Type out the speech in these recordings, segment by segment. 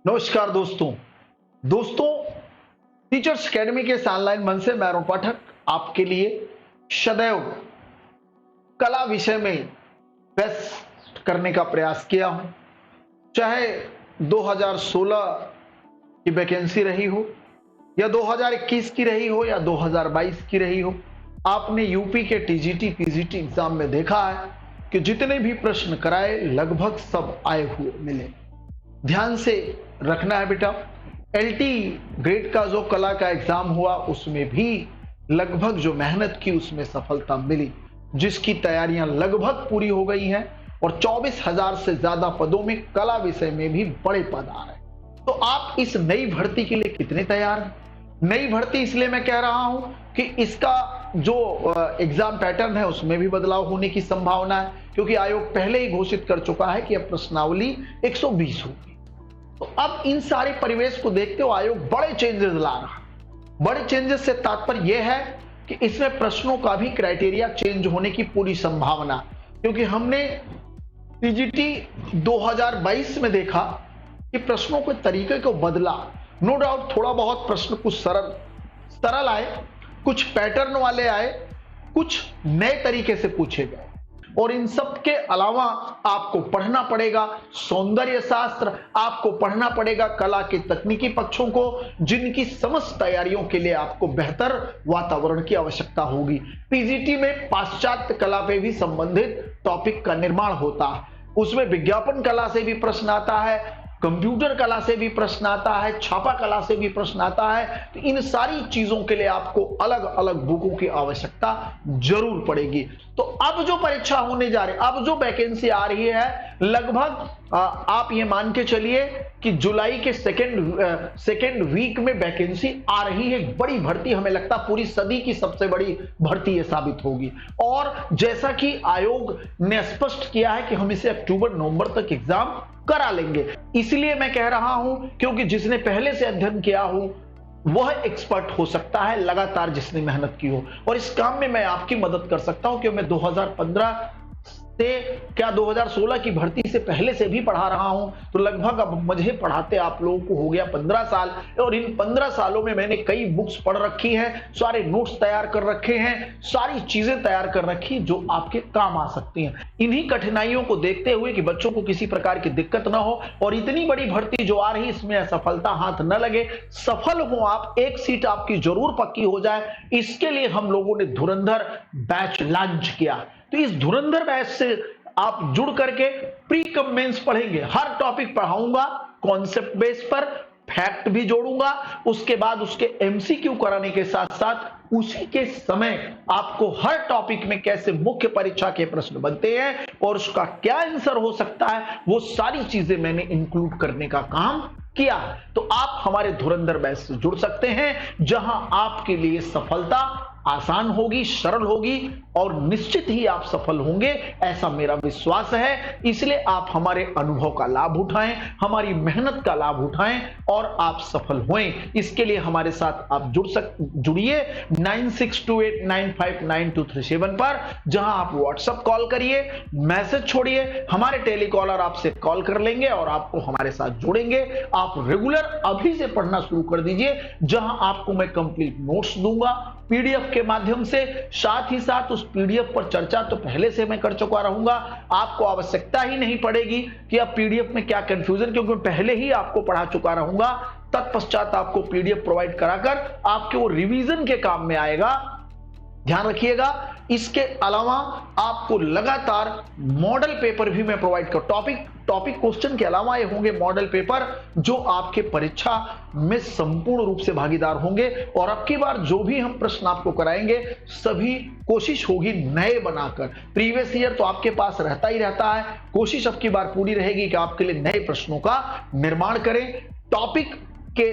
नमस्कार दोस्तों teachers academy के इस ऑनलाइन मंच से मैं अरुण पाठक आपके लिए सदैव कला विषय में बेस्ट करने का प्रयास किया हूं। चाहे 2016 की वैकेंसी रही हो या 2021 की रही हो या 2022 की रही हो, आपने यूपी के टीजीटी पीजीटी एग्जाम में देखा है कि जितने भी प्रश्न कराए लगभग सब आए हुए मिले। ध्यान से रखना है बेटा, एलटी ग्रेड का जो कला का एग्जाम हुआ उसमें भी लगभग जो मेहनत की उसमें सफलता मिली, जिसकी तैयारियां लगभग पूरी हो गई हैं और 24,000 से ज्यादा पदों में कला विषय में भी बड़े पद आ रहे हैं। तो आप इस नई भर्ती के लिए कितने तैयार हैं? नई भर्ती इसलिए मैं कह रहा हूं कि इसका जो एग्जाम पैटर्न है उसमें भी बदलाव होने की संभावना है, क्योंकि आयोग पहले ही घोषित कर चुका है कि अब प्रश्नावली 120 होगी। तो अब इन सारे परिवेश को देखते हुए आयोग बड़े चेंजेस ला रहा है। बड़े चेंजेस से तात्पर्य यह है कि इसमें प्रश्नों का भी क्राइटेरिया चेंज होने की पूरी संभावना, क्योंकि हमने टीजीटी 2022 में देखा कि प्रश्नों के तरीके को बदला। नो डाउट थोड़ा बहुत प्रश्न कुछ सरल आए, कुछ पैटर्न वाले आए, कुछ नए तरीके से पूछे गए, और इन सब के अलावा आपको पढ़ना पड़ेगा सौंदर्य शास्त्र, आपको पढ़ना पड़ेगा कला के तकनीकी पक्षों को, जिनकी समस्त तैयारियों के लिए आपको बेहतर वातावरण की आवश्यकता होगी। पीजीटी में पाश्चात्य कला पे भी संबंधित टॉपिक का निर्माण होता है, उसमें विज्ञापन कला से भी प्रश्न आता है, कंप्यूटर कला से भी प्रश्न आता है, छापा कला से भी प्रश्न आता है। तो इन सारी चीजों के लिए आपको अलग अलग बुकों की आवश्यकता जरूर पड़ेगी। तो अब जो परीक्षा होने जा रही है, अब जो वैकेंसी आ रही है, लगभग आप ये मान के चलिए कि जुलाई के सेकेंड वीक में वैकेंसी आ रही है। बड़ी भर्ती, हमें लगता पूरी सदी की सबसे बड़ी भर्ती ये साबित होगी। और जैसा कि आयोग ने स्पष्ट किया है कि हम इसे अक्टूबर नवंबर तक एग्जाम करा लेंगे। इसलिए मैं कह रहा हूं क्योंकि जिसने पहले से अध्ययन किया हो वह एक्सपर्ट हो सकता है, लगातार जिसने मेहनत की हो, और इस काम में मैं आपकी मदद कर सकता हूं, क्योंकि मैं 2015 से क्या 2016 की भर्ती से पहले से भी पढ़ा रहा हूं। तो लगभग अब मुझे पढ़ाते आप लोगों को हो गया 15 साल, और इन 15 सालों में मैंने कई बुक्स पढ़ रखी हैं, सारे नोट्स तैयार कर रखे हैं, सारी चीजें तैयार कर रखी जो आपके काम आ सकती हैं। इन्हीं कठिनाइयों को देखते हुए कि बच्चों को किसी प्रकार की दिक्कत ना हो और इतनी बड़ी भर्ती जो आ रही इसमें असफलता हाथ न लगे, सफल हो आप, एक सीट आपकी जरूर पक्की हो जाए, इसके लिए हम लोगों ने धुरंधर बैच लॉन्च किया। तो इस धुरंधर बैच से आप जुड़ करके प्री कम मेंस पढ़ेंगे। हर टॉपिक पढ़ाऊंगा कॉन्सेप्ट बेस पर, फैक्ट भी जोड़ूंगा, उसके बाद उसके एमसीक्यू कराने के साथ साथ उसी के समय आपको हर टॉपिक में कैसे मुख्य परीक्षा के प्रश्न बनते हैं और उसका क्या आंसर हो सकता है, वो सारी चीजें मैंने इंक्लूड करने का काम किया। तो आप हमारे धुरंधर बैच से जुड़ सकते हैं, जहां आपके लिए सफलता आसान होगी, सरल होगी और निश्चित ही आप सफल होंगे, ऐसा मेरा विश्वास है। इसलिए आप हमारे अनुभव का लाभ उठाएं, हमारी मेहनत का लाभ उठाएं और आप सफल होएं। इसके लिए हमारे साथ आप जुड़िए 9628959237 पर, जहां आप व्हाट्सएप कॉल करिए, मैसेज छोड़िए, हमारे टेलीकॉलर आपसे कॉल कर लेंगे और आपको हमारे साथ जोड़ेंगे। आप रेगुलर अभी से पढ़ना शुरू कर दीजिए, जहां आपको मैं कंप्लीट नोट्स दूंगा पीडीएफ के माध्यम से, साथ ही साथ उस पीडीएफ पर चर्चा तो पहले से मैं कर चुका रहूंगा। आपको आवश्यकता ही नहीं पड़ेगी कि आप पीडीएफ में क्या कंफ्यूजन, क्योंकि पहले ही आपको पढ़ा चुका रहूंगा। तत्पश्चात आपको पीडीएफ प्रोवाइड कराकर आपके वो रिवीजन के काम में आएगा, ध्यान रखिएगा। इसके अलावा आपको लगातार मॉडल पेपर भी मैं प्रोवाइड कर, टॉपिक क्वेश्चन के अलावा ये होंगे मॉडल पेपर जो आपके परीक्षा में संपूर्ण रूप से भागीदार होंगे। और अब की बार जो भी हम प्रश्न आपको कराएंगे सभी कोशिश होगी नए बनाकर। प्रीवियस ईयर तो आपके पास रहता ही रहता है, कोशिश अब की बार पूरी रहेगी कि आपके लिए नए प्रश्नों का निर्माण करें। टॉपिक के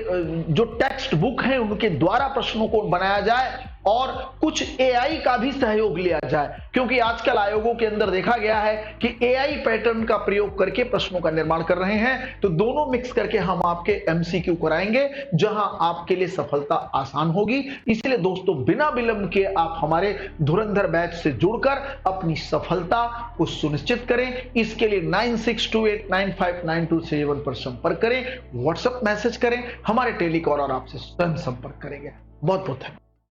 जो टेक्स्ट बुक हैं उनके द्वारा प्रश्नों को बनाया जाए और कुछ एआई का भी सहयोग लिया जाए, क्योंकि आजकल आयोगों के अंदर देखा गया है कि एआई पैटर्न का प्रयोग करके प्रश्नों का निर्माण कर रहे हैं। तो दोनों मिक्स करके हम आपके एमसीक्यू कराएंगे, जहां आपके लिए सफलता आसान होगी। इसलिए दोस्तों, बिना विलंब के आप हमारे धुरंधर बैच से जुड़कर अपनी सफलता को सुनिश्चित करें। इसके लिए 9628959271 पर संपर्क करें, व्हाट्सएप मैसेज करें, हमारे टेलीकॉलर आपसे स्वयं संपर्क करेंगे। बहुत बहुत धन्यवाद।